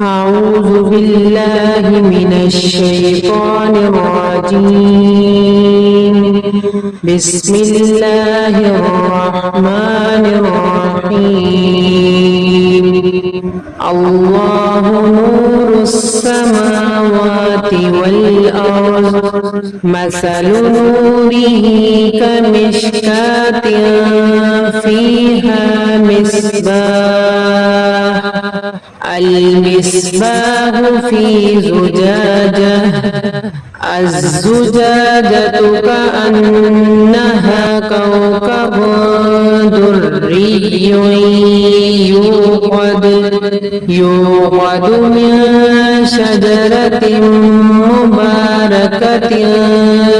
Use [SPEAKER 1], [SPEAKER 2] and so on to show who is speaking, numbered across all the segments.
[SPEAKER 1] أعوذ بالله من الشيطان الرجيم. بسم الله الرحمن الرحيم. الله نور السماوات والأرض مثل نوره كمشكاة فيها مصباح المصباح في زجاجة الزجاجة كأنها كوكب دري يوقد من شجرة مباركة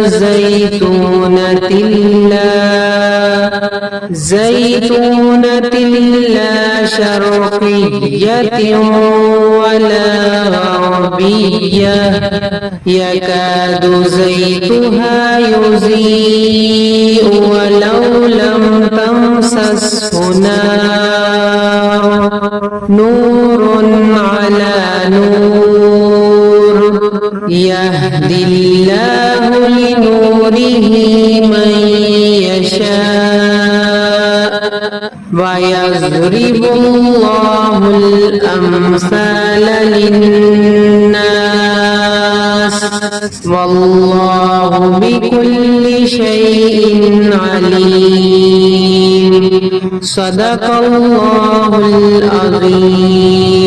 [SPEAKER 1] زيتونة لا شرقية ولا غربية يكاد زيتها يضيء ولو لم تمسسه نار نور على نور يهدي الله لنوره من يشاء ويضرب الله الأمثال للناس والله بكل شيء عليم. صدق الله العظيم.